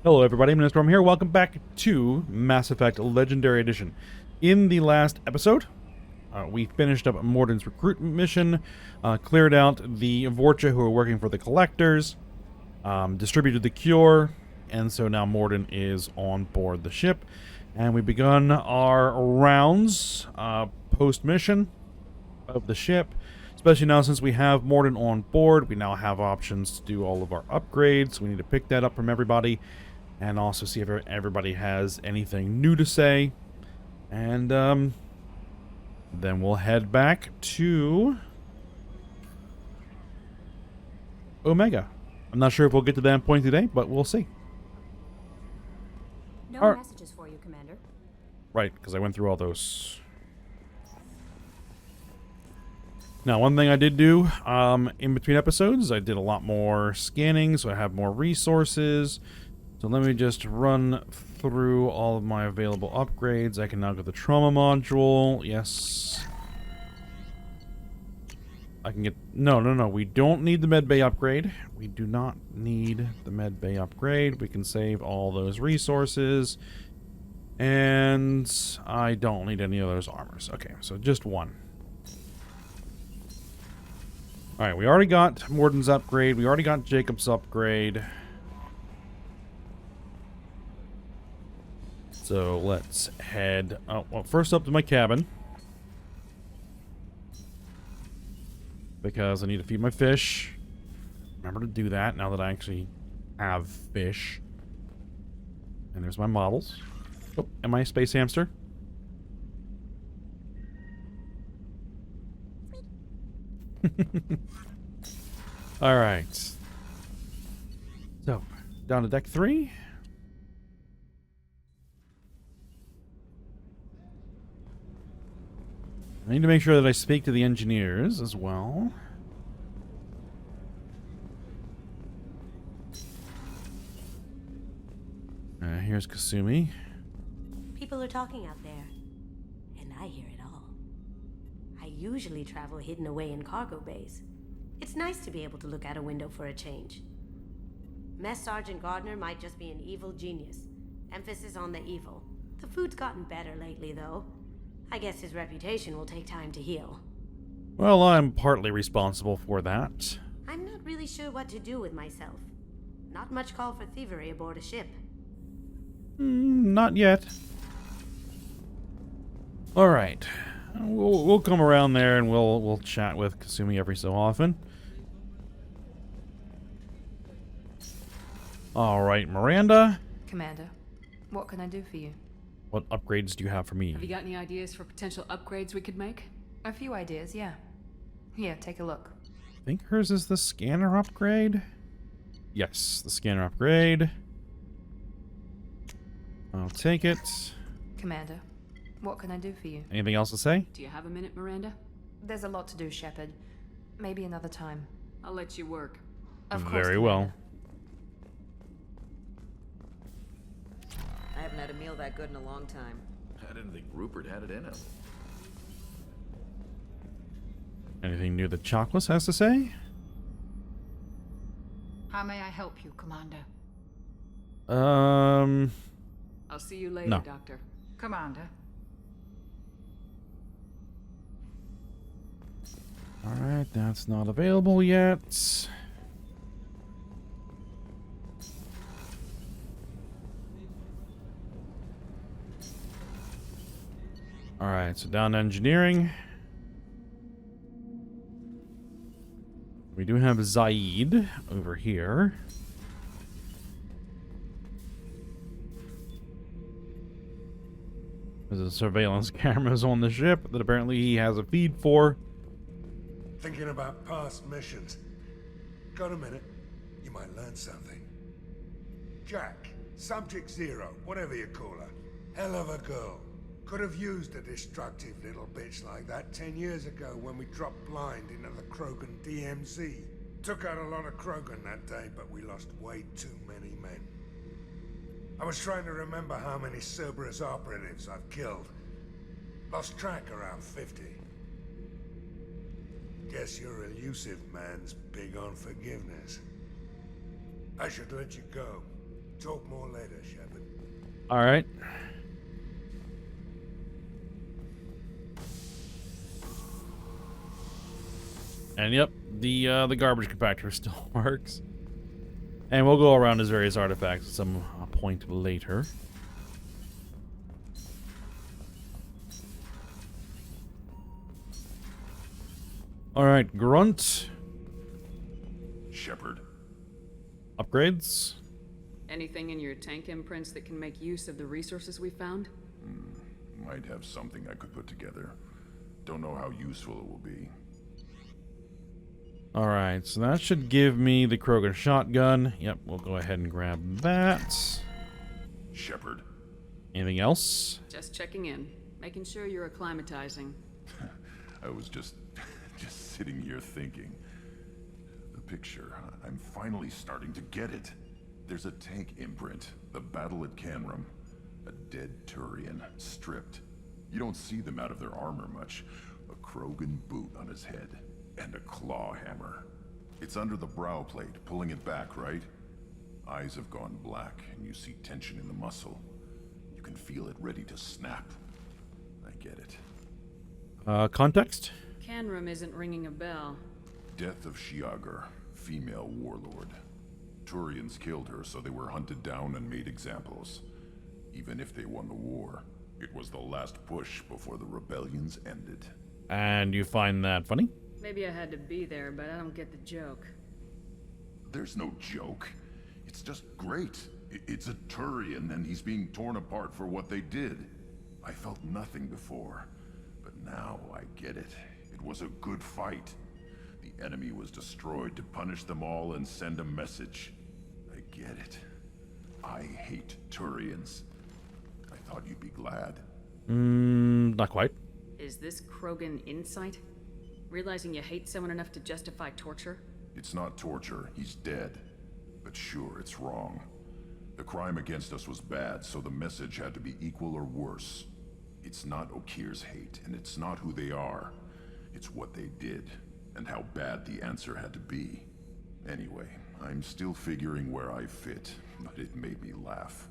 Hello everybody, I'm Storm here. Welcome back to Mass Effect Legendary Edition. In the last episode, we finished up Morden's recruitment mission, cleared out the Vorcha who are working for the Collectors, distributed the cure, and so now Morden is on board the ship. And we've begun our rounds post-mission of the ship. Especially now since we have Morden on board, we now have options to do all of our upgrades. We need to pick that up from everybody. And also see if everybody has anything new to say. And then we'll head back to Omega. I'm not sure if we'll get to that point today, but we'll see. No messages for you, Commander. Right, because I went through all those. Now, one thing I did do in between episodes, I did a lot more scanning, so I have more resources. So let me just run through all of my available upgrades. I can now get the trauma module. Yes. I can get... No. We don't need the medbay upgrade. We do not need the medbay upgrade. We can save all those resources. And I don't need any of those armors. Okay, so just one. Alright, we already got Morden's upgrade. We already got Jacob's upgrade. So let's head, well, first up to my cabin. Because I need to feed my fish. Remember to do that now that I actually have fish. And there's my models. Oh, am I a space hamster? Alright. So, down to deck 3. I need to make sure that I speak to the engineers as well. Here's Kasumi. People are talking out there, and I hear it all. I usually travel hidden away in cargo bays. It's nice to be able to look out a window for a change. Mess Sergeant Gardner might just be an evil genius. Emphasis on the evil. The food's gotten better lately, though. I guess his reputation will take time to heal. Well, I'm partly responsible for that. I'm not really sure what to do with myself. Not much call for thievery aboard a ship. Not yet. Alright. We'll come around there and we'll chat with Kasumi every so often. Alright, Miranda. Commander, what can I do for you? What upgrades do you have for me? Have you got any ideas for potential upgrades we could make? A few ideas, yeah. Here, take a look. I think hers is the scanner upgrade. Yes, the scanner upgrade. I'll take it. Commander, what can I do for you? Anything else to say? Do you have a minute, Miranda? There's a lot to do, Shepard. Maybe another time. I'll let you work. Of course, Very Commander. well. I haven't had a meal that good in a long time. I didn't think Rupert had it in him. Anything new that Chocolates has to say? How may I help you, Commander? I'll see you later, No. Doctor. Commander. Alright, that's not available yet. Alright, so down to engineering. We do have Zaid over here. There's a surveillance cameras on the ship that apparently he has a feed for. Thinking about past missions. Got a minute? You might learn something. Jack, Subject Zero, whatever you call her. Hell of a girl. Could have used a destructive little bitch like that 10 years ago when we dropped blind into the Krogan DMZ. Took out a lot of Krogan that day, but we lost way too many men. I was trying to remember how many Cerberus operatives I've killed. Lost track around 50. Guess your elusive man's big on forgiveness. I should let you go. Talk more later, Shepard. All right. And yep, the garbage compactor still works. And we'll go around his various artifacts at some point later. All right, Grunt. Shepard. Upgrades. Anything in your tank imprints that can make use of the resources we found? Might have something I could put together. Don't know how useful it will be. All right, so that should give me the Krogan shotgun. Yep, we'll go ahead and grab that. Shepard. Anything else? Just checking in, making sure you're acclimatizing. I was just sitting here thinking. The picture, I'm finally starting to get it. There's a tank imprint, the battle at Canrum. A dead Turian, stripped. You don't see them out of their armor much. A Krogan boot on his head, and a claw hammer. It's under the brow plate, pulling it back, right? Eyes have gone black, and you see tension in the muscle. You can feel it ready to snap. I get it. Context? Canrum isn't ringing a bell. Death of Shiagar, female warlord. Turians killed her, so they were hunted down and made examples. Even if they won the war, it was the last push before the rebellions ended. And you find that funny? Maybe I had to be there, but I don't get the joke. There's no joke. It's just great. It's a Turian, and he's being torn apart for what they did. I felt nothing before, but now I get it. It was a good fight. The enemy was destroyed to punish them all and send a message. I get it. I hate Turians. I thought you'd be glad. Not quite. Is this Krogan insight? Realizing you hate someone enough to justify torture? It's not torture. He's dead. But sure, it's wrong. The crime against us was bad, so the message had to be equal or worse. It's not Okir's hate, and it's not who they are. It's what they did, and how bad the answer had to be. Anyway, I'm still figuring where I fit, but it made me laugh.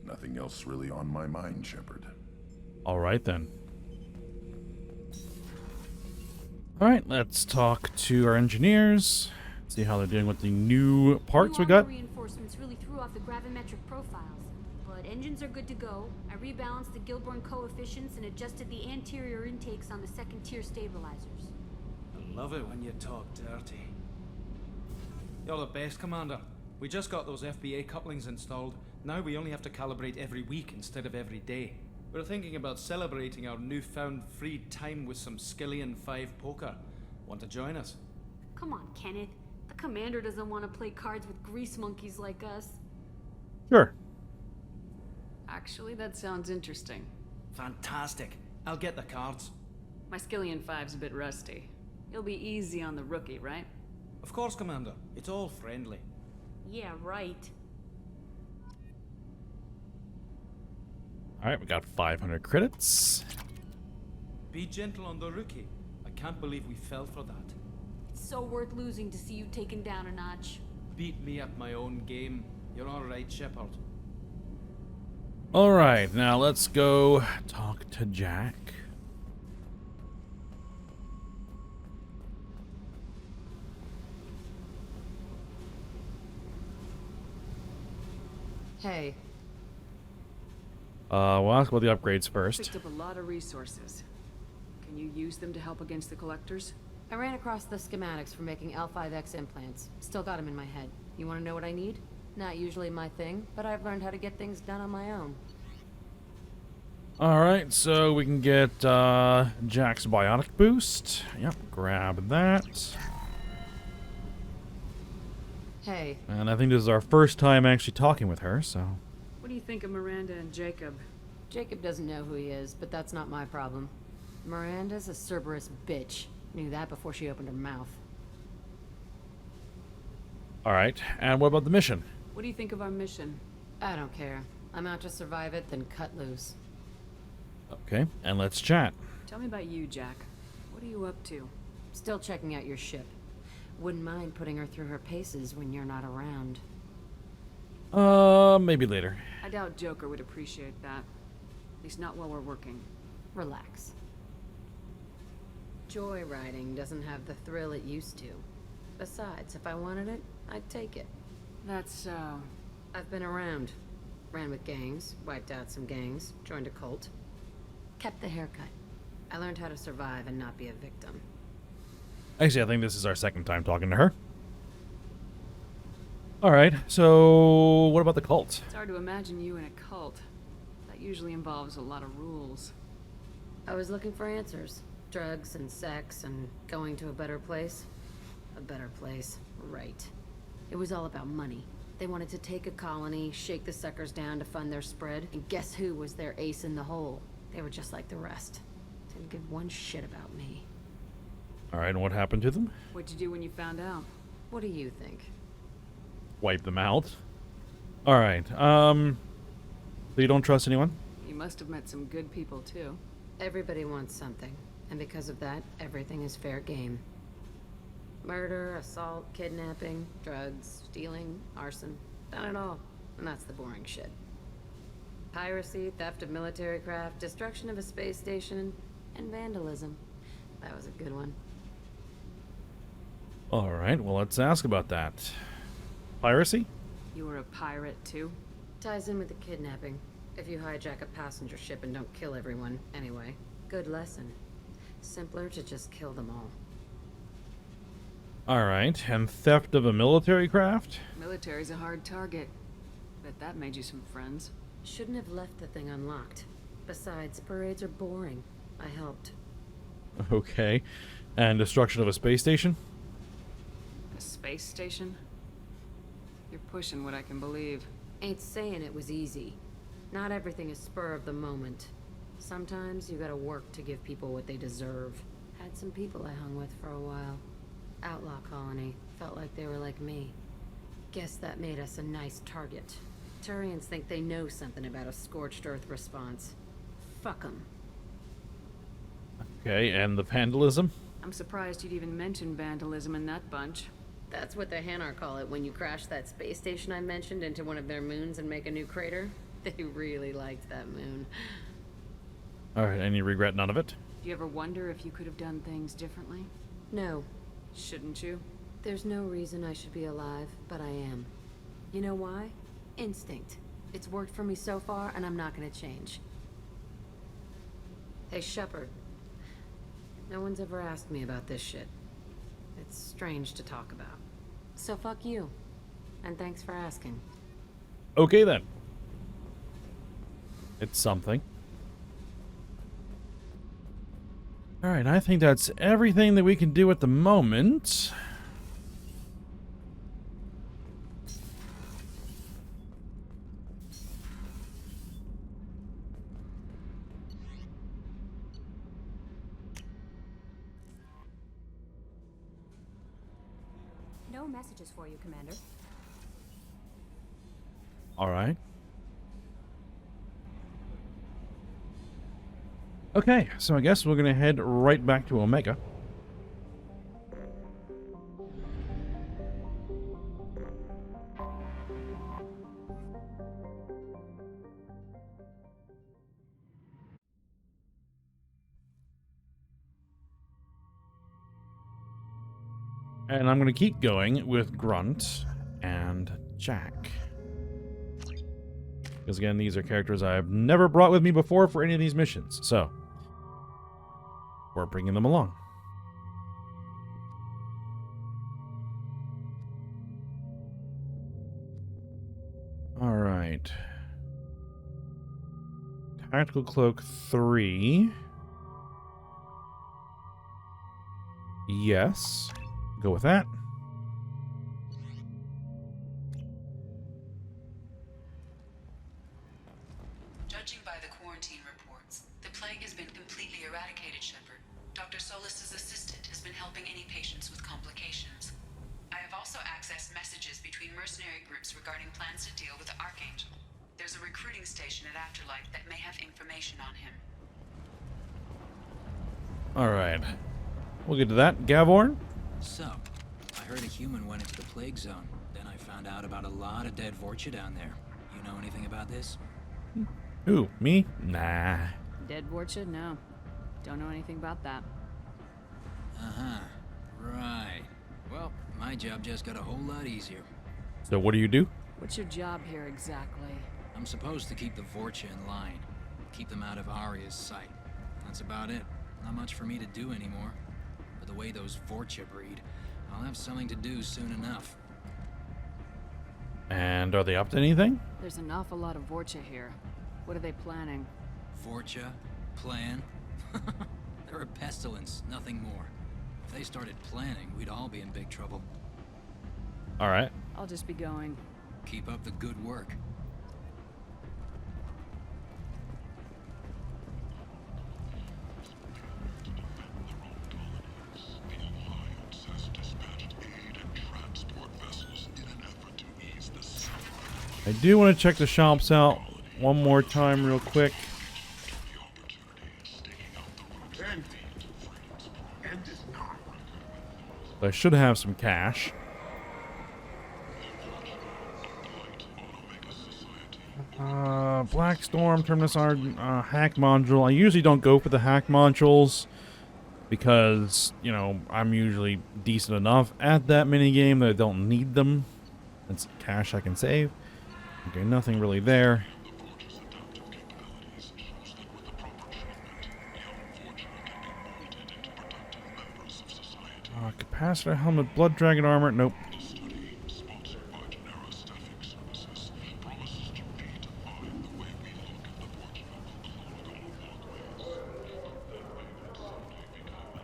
Nothing else really on my mind, Shepard. All right, then. All right, let's talk to our engineers. See how they're doing with the new parts we got. Reinforcements really threw off the gravimetric profiles, but engines are good to go. I rebalanced the Gilborn coefficients and adjusted the anterior intakes on the second tier stabilizers. I love it when you talk dirty. You're the best, Commander. We just got those FBA couplings installed. Now we only have to calibrate every week instead of every day. We're thinking about celebrating our newfound free time with some Skillian 5 poker. Want to join us? Come on, Kenneth. The commander doesn't want to play cards with grease monkeys like us. Sure. Actually, that sounds interesting. Fantastic. I'll get the cards. My Skillian 5's a bit rusty. You'll be easy on the rookie, right? Of course, Commander. It's all friendly. Yeah, right. All right, we got 500 credits. Be gentle on the rookie. I can't believe we fell for that. It's so worth losing to see you taken down a notch. Beat me at my own game. You're all right, Shepard. All right, now let's go talk to Jack. Hey, We'll ask about the upgrades first. Picked up a lot of resources. Can you use them to help against the collectors? I ran across the schematics for making L5X implants. Still got them in my head. You want to know what I need? Not usually my thing, but I've learned how to get things done on my own. All right, so we can get Jack's biotic boost. Yep, grab that. Hey, And I think this is our first time actually talking with her, so... What do you think of Miranda and Jacob? Jacob doesn't know who he is, but that's not my problem. Miranda's a Cerberus bitch. Knew that before she opened her mouth. All right, and what about the mission? What do you think of our mission? I don't care. I'm out to survive it, then cut loose. Okay, and let's chat. Tell me about you, Jack. What are you up to? Still checking out your ship. Wouldn't mind putting her through her paces when you're not around. Maybe later. I doubt Joker would appreciate that. At least not while we're working. Relax. Joyriding doesn't have the thrill it used to. Besides, if I wanted it, I'd take it. That's so... I've been around. Ran with gangs, wiped out some gangs, joined a cult. Kept the haircut. I learned how to survive and not be a victim. Actually, I think this is our second time talking to her. Alright, so what about the cult? It's hard to imagine you in a cult. That usually involves a lot of rules. I was looking for answers. Drugs and sex and going to a better place. A better place, right. It was all about money. They wanted to take a colony, shake the suckers down to fund their spread, and guess who was their ace in the hole? They were just like the rest. Didn't give one shit about me. Alright, and what happened to them? What'd you do when you found out? What do you think? Wipe them out. Alright, so you don't trust anyone? You must have met some good people, too. Everybody wants something, and because of that, everything is fair game. Murder, assault, kidnapping, drugs, stealing, arson. Done it all. And that's the boring shit. Piracy, theft of military craft, destruction of a space station, and vandalism. That was a good one. Alright, well, let's ask about that. Piracy? You were a pirate, too? Ties in with the kidnapping. If you hijack a passenger ship and don't kill everyone, anyway. Good lesson. Simpler to just kill them all. Alright, and theft of a military craft? Military's a hard target. Bet that made you some friends. Shouldn't have left the thing unlocked. Besides, parades are boring. I helped. Okay. And destruction of a space station? A space station? You're pushing what I can believe. Ain't saying it was easy. Not everything is spur of the moment. Sometimes you gotta work to give people what they deserve. Had some people I hung with for a while. Outlaw colony. Felt like they were like me. Guess that made us a nice target. Turians think they know something about a scorched earth response. Fuck 'em. Okay, and the vandalism? I'm surprised you'd even mention vandalism in that bunch. That's what the Hanar call it when you crash that space station I mentioned into one of their moons and make a new crater. They really liked that moon. Alright, and you regret none of it? Do you ever wonder if you could have done things differently? No. Shouldn't you? There's no reason I should be alive, but I am. You know why? Instinct. It's worked for me so far, and I'm not gonna change. Hey, Shepard. No one's ever asked me about this shit. It's strange to talk about. So fuck you. And thanks for asking. Okay then. It's something. Alright, I think that's everything that we can do at the moment. No messages for you, Commander. Alright. Okay, so I guess we're gonna head right back to Omega. And I'm gonna keep going with Grunt and Jack. Because again, these are characters I've never brought with me before for any of these missions, so we're bringing them along. Alright. Tactical Cloak 3. Yes. Go with that. Judging by the quarantine reports, the plague has been completely eradicated, Shepard. Dr. Solis's assistant has been helping any patients with complications. I have also accessed messages between mercenary groups regarding plans to deal with the Archangel. There's a recruiting station at Afterlife that may have information on him. Alright. We'll get to that. Gavorn? So, I heard a human went into the plague zone. Then I found out about a lot of dead Vorcha down there. You know anything about this? Who, me? Nah. Dead Vorcha? No. Don't know anything about that. Uh-huh. Right. Well, my job just got a whole lot easier. So what do you do? What's your job here exactly? I'm supposed to keep the Vorcha in line. Keep them out of Arya's sight. That's about it. Not much for me to do anymore. But the way those Vorcha breed, I'll have something to do soon enough. And are they up to anything? There's an awful lot of Vorcha here. What are they planning? Vorcha? Plan? They're a pestilence, nothing more. If they started planning, we'd all be in big trouble. All right. I'll just be going. Keep up the good work. I do want to check the shops out one more time real quick. I should have some cash. Black Storm, Terminus hack module. I usually don't go for the hack modules because, you know, I'm usually decent enough at that minigame that I don't need them. It's cash I can save. Okay, nothing really there. Capacitor, helmet, blood dragon armor. Nope.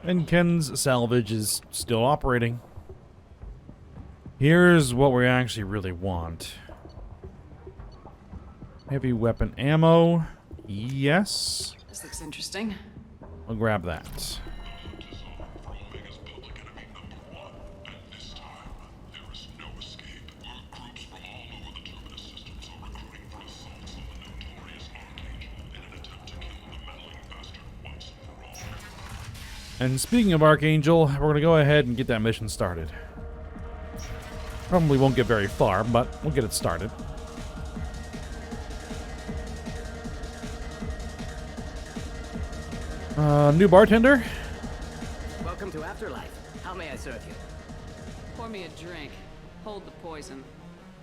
And Ken's salvage is still operating. Here's what we actually really want. Heavy weapon ammo. Yes. This looks interesting. I'll grab that. And speaking of Archangel, we're going to go ahead and get that mission started. Probably won't get very far, but we'll get it started. New bartender? Welcome to Afterlife. How may I serve you? Pour me a drink. Hold the poison.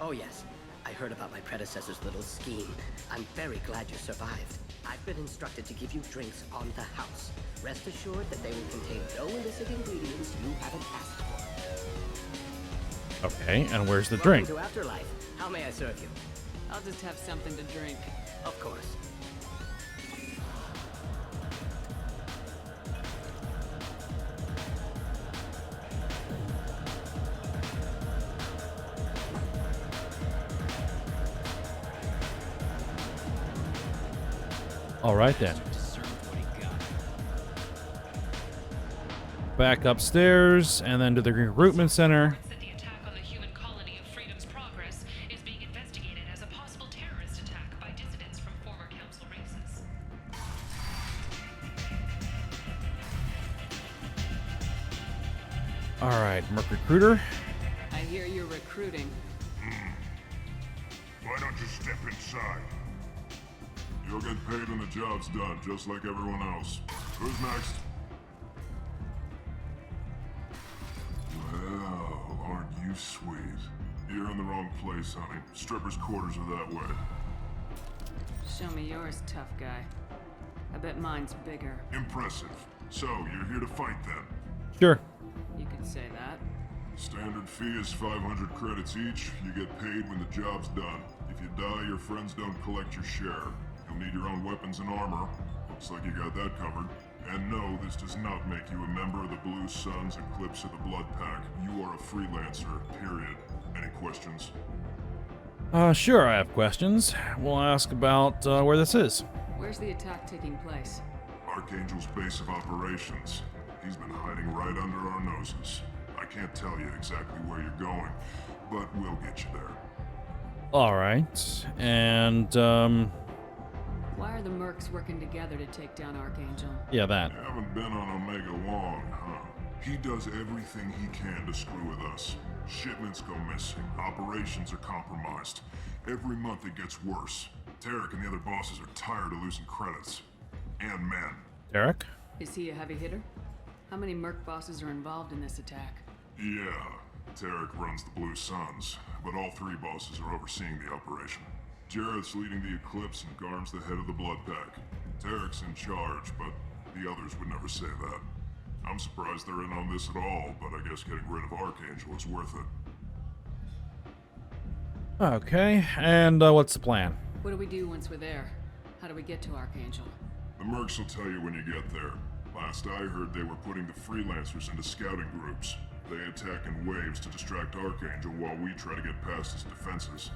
Oh yes, I heard about my predecessor's little scheme. I'm very glad you survived. I've been instructed to give you drinks on the house. Rest assured that they will contain no illicit ingredients you haven't asked for. Okay, and where's the Welcome drink? to Afterlife. How may I serve you? I'll just have something to drink. Of course. All right then. Back upstairs and then to the recruitment center. That the attack on the human colony of Freedom's Progress is being investigated as a possible terrorist attack by dissidents from former council races. All right, Merc Recruiter. I hear you're recruiting. Why don't you step inside? You'll get paid when the job's done, just like everyone else. Who's next? Well, aren't you sweet? You're in the wrong place, honey. Strippers' quarters are that way. Show me yours, tough guy. I bet mine's bigger. Impressive. So, you're here to fight then? Sure. You could say that. Standard fee is 500 credits each. You get paid when the job's done. If you die, your friends don't collect your share. You'll need your own weapons and armor. Looks like you got that covered. And no, this does not make you a member of the Blue Suns Eclipse of the Blood Pack. You are a freelancer, period. Any questions? Sure, I have questions. We'll ask about where this is. Where's the attack taking place? Archangel's base of operations. He's been hiding right under our noses. I can't tell you exactly where you're going, but we'll get you there. All right, and Why are the Mercs working together to take down Archangel? yeah, that. You haven't been on Omega long, huh? He does everything he can to screw with us. Shipments go missing, operations are compromised. Every month it gets worse. Tarek and the other bosses are tired of losing credits. And men. Derek? Is he a heavy hitter? How many Merc bosses are involved in this attack? Yeah, Tarek runs the Blue Suns, but all three bosses are overseeing the operation. Jarrett's leading the Eclipse and Garm's the head of the Blood Pack. Tarek's in charge, but the others would never say that. I'm surprised they're in on this at all, but I guess getting rid of Archangel is worth it. Okay, and what's the plan? What do we do once we're there? How do we get to Archangel? The Mercs will tell you when you get there. Last I heard, they were putting the freelancers into scouting groups. They attack in waves to distract Archangel while we try to get past his defenses.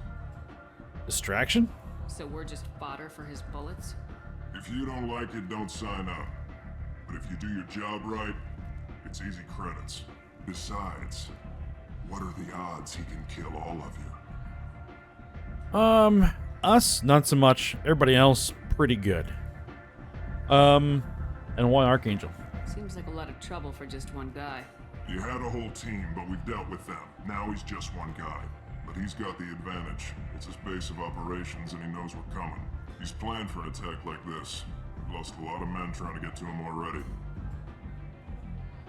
Distraction? So we're just fodder for his bullets? If you don't like it, don't sign up. But if you do your job right, it's easy credits. Besides, what are the odds he can kill all of you? Us, not so much. Everybody else, pretty good. And why Archangel? Seems like a lot of trouble for just one guy. You had a whole team, but we've dealt with them. Now he's just one guy. But he's got the advantage. It's his base of operations and he knows we're coming. He's planned for an attack like this. We've lost a lot of men trying to get to him already.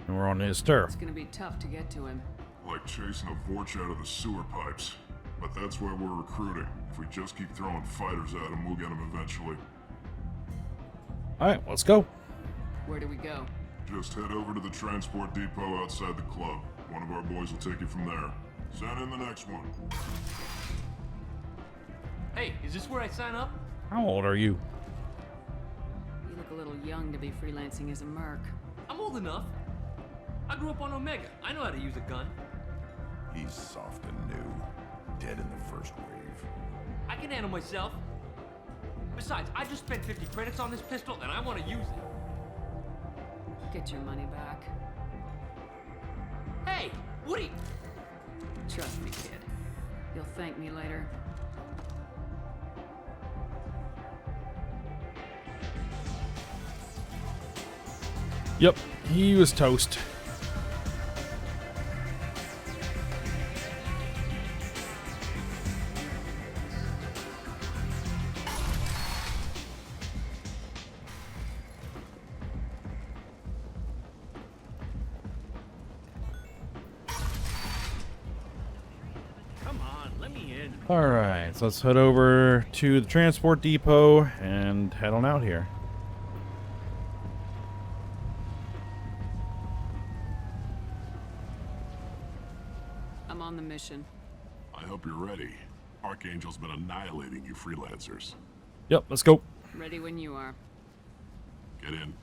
And we're on his turf. It's gonna be tough to get to him. Like chasing a Vorch out of the sewer pipes. But that's why we're recruiting. If we just keep throwing fighters at him, we'll get him eventually. Alright, let's go. Where do we go? Just head over to the transport depot outside the club. One of our boys will take you from there. Send in the next one. Hey, is this where I sign up? How old are you? You look a little young to be freelancing as a Merc. I'm old enough. I grew up on Omega. I know how to use a gun. He's soft and new. Dead in the first wave. I can handle myself. Besides, I just spent 50 credits on this pistol and I want to use it. Get your money back. Hey, Woody! Trust me, kid. You'll thank me later. Yep, he was toast. Alright, so let's head over to the transport depot and head on out here. I'm on the mission. I hope you're ready. Archangel's been annihilating you freelancers. Yep, let's go. Ready when you are. Get in.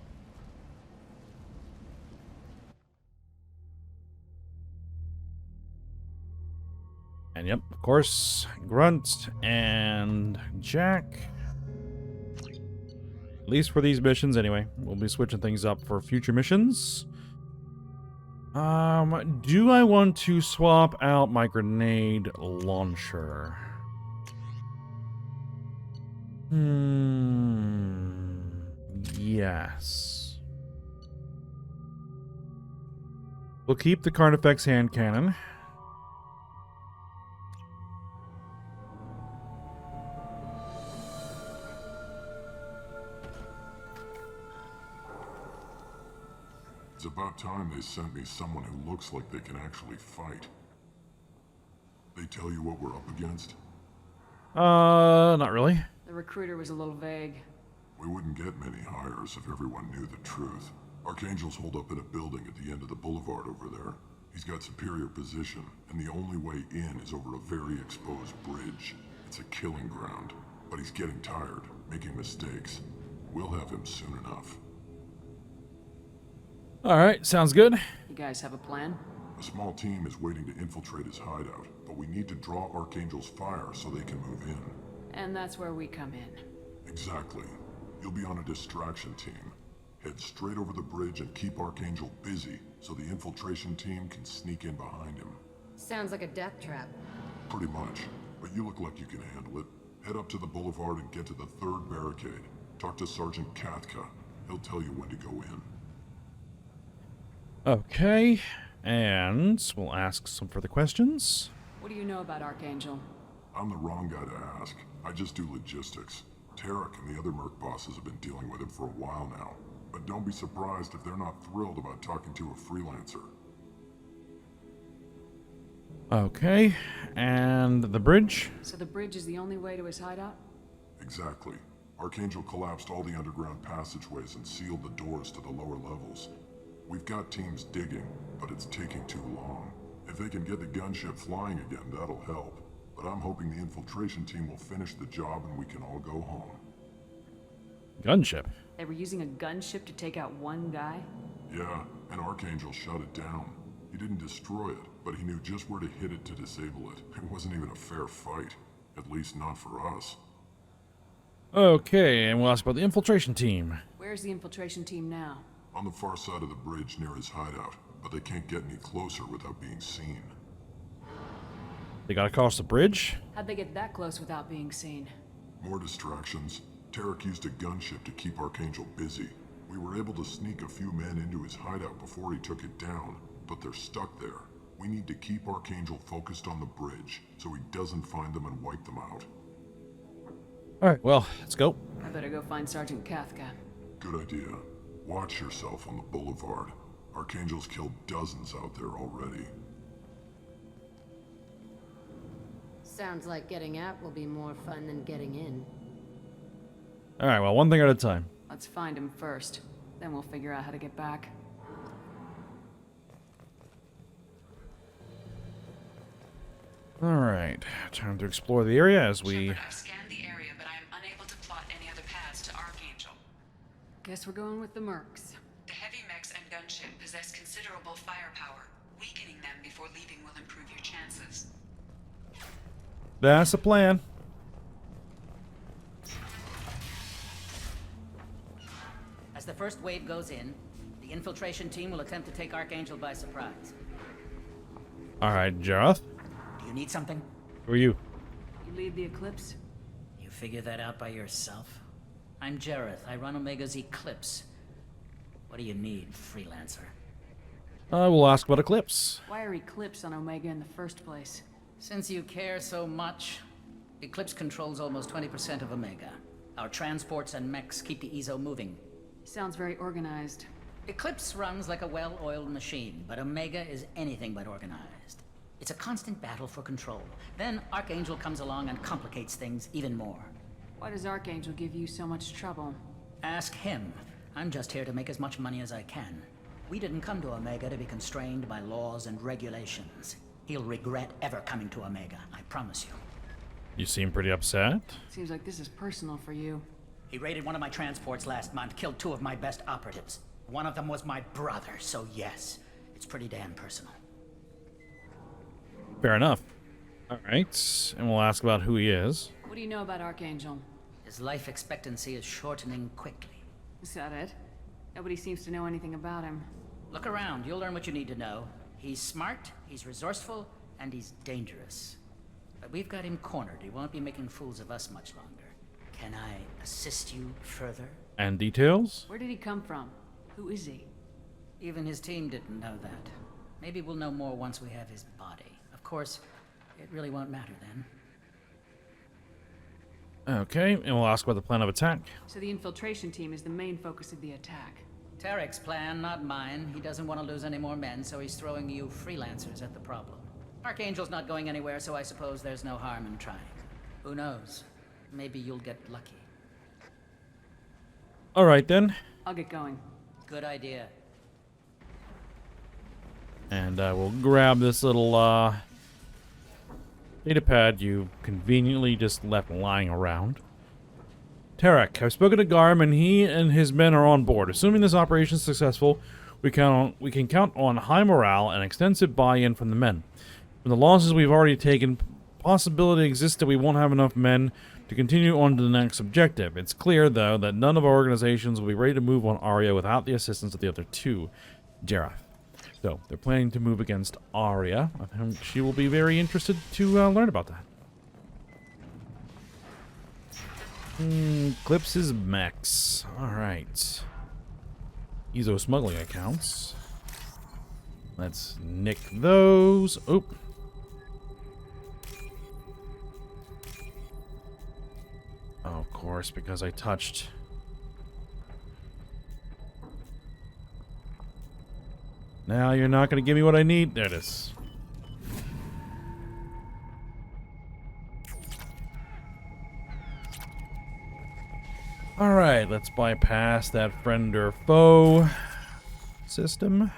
And yep, of course, Grunt and Jack. At least for these missions, anyway. We'll be switching things up for future missions. Do I want to swap out my grenade launcher? Yes. We'll keep the Carnifex hand cannon. It's about time they sent me someone who looks like they can actually fight. They tell you what we're up against? Not really. The recruiter was a little vague. We wouldn't get many hires if everyone knew the truth. Archangel's holed up in a building at the end of the boulevard over there. He's got superior position, and the only way in is over a very exposed bridge. It's a killing ground, but he's getting tired, making mistakes. We'll have him soon enough. Alright, sounds good. You guys have a plan? A small team is waiting to infiltrate his hideout, but we need to draw Archangel's fire so they can move in. And that's where we come in. Exactly. You'll be on a distraction team. Head straight over the bridge and keep Archangel busy so the infiltration team can sneak in behind him. Sounds like a death trap. Pretty much, but you look like you can handle it. Head up to the boulevard and get to the third barricade. Talk to Sergeant Katka. He'll tell you when to go in. Okay, and we'll ask some further questions. What do you know about Archangel? I'm the wrong guy to ask. I just do logistics. Tarek and the other Merc bosses have been dealing with him for a while now. But don't be surprised if they're not thrilled about talking to a freelancer. Okay, and the bridge? So the bridge is the only way to his hideout? Exactly. Archangel collapsed all the underground passageways and sealed the doors to the lower levels. We've got teams digging, but it's taking too long. If they can get the gunship flying again, that'll help. But I'm hoping the infiltration team will finish the job and we can all go home. Gunship? They were using a gunship to take out one guy? Yeah, and Archangel shut it down. He didn't destroy it, but he knew just where to hit it to disable it. It wasn't even a fair fight. At least not for us. Okay, and we'll ask about the infiltration team. Where's the infiltration team now? On the far side of the bridge near his hideout, but they can't get any closer without being seen. They got across the bridge? How'd they get that close without being seen? More distractions. Tarek used a gunship to keep Archangel busy. We were able to sneak a few men into his hideout before he took it down, but they're stuck there. We need to keep Archangel focused on the bridge, so he doesn't find them and wipe them out. Alright, well, let's go. I better go find Sergeant Kafka. Good idea. Watch yourself on the boulevard. Archangel's killed dozens out there already. Sounds like getting out will be more fun than getting in. Alright, well, one thing at a time. Let's find him first. Then we'll figure out how to get back. Alright, time to explore the area as we... Shepard, I've scanned the area, but I am unable to plot any other paths to Archangel. Guess we're going with the Mercs. The heavy mechs and gunship possess considerable firepower. Weakening them before leaving will improve your chances. That's the plan. As the first wave goes in, the infiltration team will attempt to take Archangel by surprise. Alright, Jareth. Do you need something? Who are you? You lead the Eclipse? You figure that out by yourself? I'm Jareth. I run Omega's Eclipse. What do you need, freelancer? I will ask about Eclipse. Why are Eclipse on Omega in the first place? Since you care so much, Eclipse controls almost 20% of Omega. Our transports and mechs keep the EZO moving. Sounds very organized. Eclipse runs like a well-oiled machine, but Omega is anything but organized. It's a constant battle for control. Then Archangel comes along and complicates things even more. Why does Archangel give you so much trouble? Ask him. I'm just here to make as much money as I can. We didn't come to Omega to be constrained by laws and regulations. He'll regret ever coming to Omega, I promise you. You seem pretty upset. Seems like this is personal for you. He raided one of my transports last month, killed 2 of my best operatives. One of them was my brother, so yes, it's pretty damn personal. Fair enough. Alright, and we'll ask about who he is. What do you know about Archangel? His life expectancy is shortening quickly. Is that it? Nobody seems to know anything about him. Look around, you'll learn what you need to know. He's smart, he's resourceful, and he's dangerous. But we've got him cornered. He won't be making fools of us much longer. Can I assist you further? And details? Where did he come from? Who is he? Even his team didn't know that. Maybe we'll know more once we have his body. Of course, it really won't matter then. Okay, and we'll ask about the plan of attack. So the infiltration team is the main focus of the attack. Tarek's plan, not mine. He doesn't want to lose any more men, so he's throwing you freelancers at the problem. Archangel's not going anywhere, so I suppose there's no harm in trying. Who knows? Maybe you'll get lucky. Alright then. I'll get going. Good idea. And we'll grab this little data pad you conveniently just left lying around. Tarek, I've spoken to Garm and he and his men are on board. Assuming this operation is successful, we can count on high morale and extensive buy-in from the men. From the losses we've already taken, possibility exists that we won't have enough men to continue on to the next objective. It's clear, though, that none of our organizations will be ready to move on Arya without the assistance of the other two. Jareth. So, they're planning to move against Arya. I think she will be very interested to learn about that. Eclipse's mechs. Alright. EZO smuggling accounts. Let's nick those. Oop. Oh, of course, because I touched. Now you're not going to give me what I need. There it is. Alright, let's bypass that friend or foe system.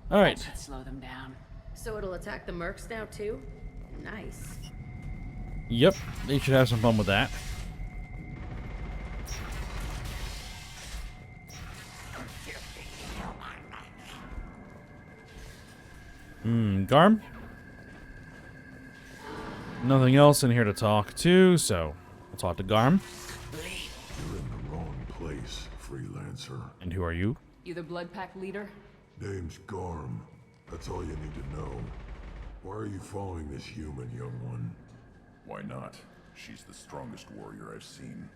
Alright. That should slow them down. So it'll attack the Mercs now too? Nice. Yep, they should have some fun with that. Garm? Nothing else in here to talk to, so we'll talk to Garm. You're in the wrong place, freelancer. And who are you? You the Blood Pack leader? Name's Garm. That's all you need to know. Why are you following this human, young one? Why not? She's the strongest warrior I've seen.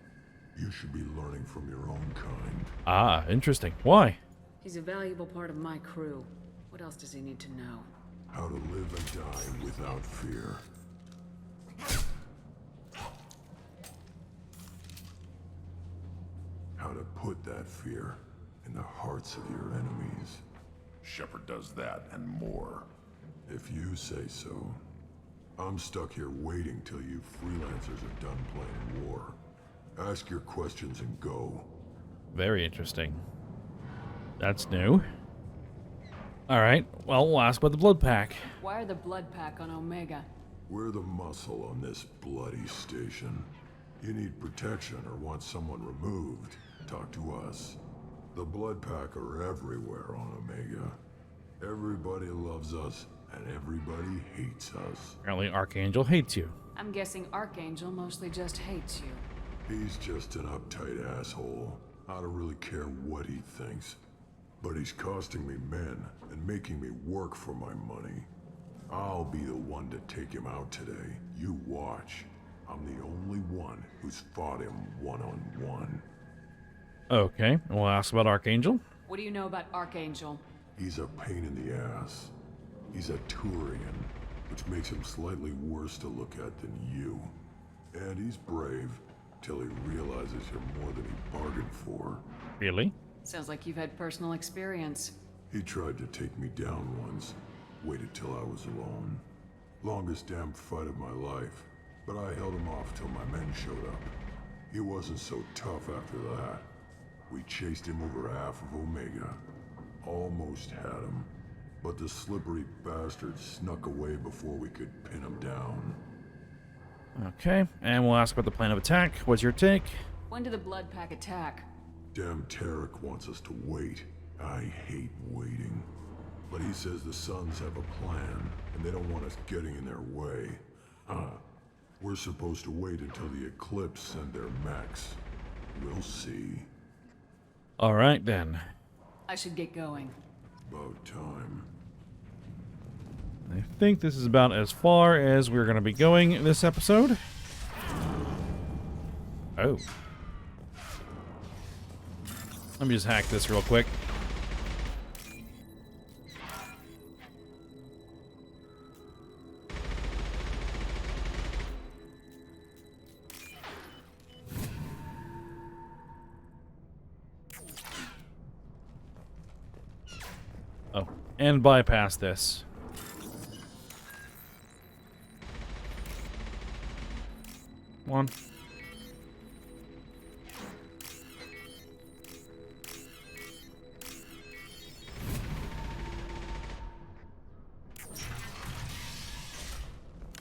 You should be learning from your own kind. Ah, interesting. Why? He's a valuable part of my crew. What else does he need to know? How to live and die without fear. How to put that fear in the hearts of your enemies. Shepard does that and more. If you say so. I'm stuck here waiting till you freelancers are done playing war. Ask your questions and go. Very interesting. That's new. Alright, well, we'll ask about the Blood Pack. Why are the Blood Pack on Omega? We're the muscle on this bloody station. You need protection or want someone removed, talk to us. The Blood Pack are everywhere on Omega. Everybody loves us, and everybody hates us. Apparently Archangel hates you. I'm guessing Archangel mostly just hates you. He's just an uptight asshole. I don't really care what he thinks. But he's costing me men and making me work for my money. I'll be the one to take him out today. You watch. I'm the only one who's fought him one-on-one. Okay, we'll ask about Archangel. What do you know about Archangel? He's a pain in the ass. He's a Turian, which makes him slightly worse to look at than you. And he's brave, till he realizes you're more than he bargained for. Really? Sounds like you've had personal experience. He tried to take me down once. Waited till I was alone. Longest damn fight of my life. But I held him off till my men showed up. He wasn't so tough after that. We chased him over half of Omega. Almost had him. But the slippery bastard snuck away before we could pin him down. Okay, and we'll ask about the plan of attack. What's your take? When do the Blood Pack attack? Damn Tarek wants us to wait. I hate waiting. But he says the Suns have a plan, and they don't want us getting in their way. We're supposed to wait until the Eclipse send their mechs. We'll see. Alright then. I should get going. About time. I think this is about as far as we're going to be going this episode. Oh. Let me just hack this real quick. Oh, and bypass this. Come on.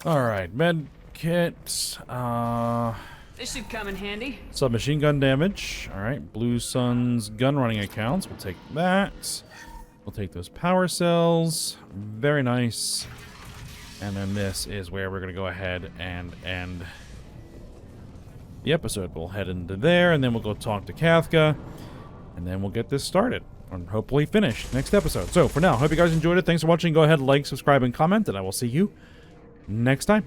Alright, med kit. This should come in handy. Submachine gun damage. Alright, Blue Sun's gun running accounts. We'll take that. We'll take those power cells. Very nice. And then this is where we're going to go ahead and end the episode. We'll head into there, and then we'll go talk to Kafka, and then we'll get this started. and hopefully finish next episode. So for now, hope you guys enjoyed it. Thanks for watching. Go ahead, like, subscribe, and comment, and I will see you next time.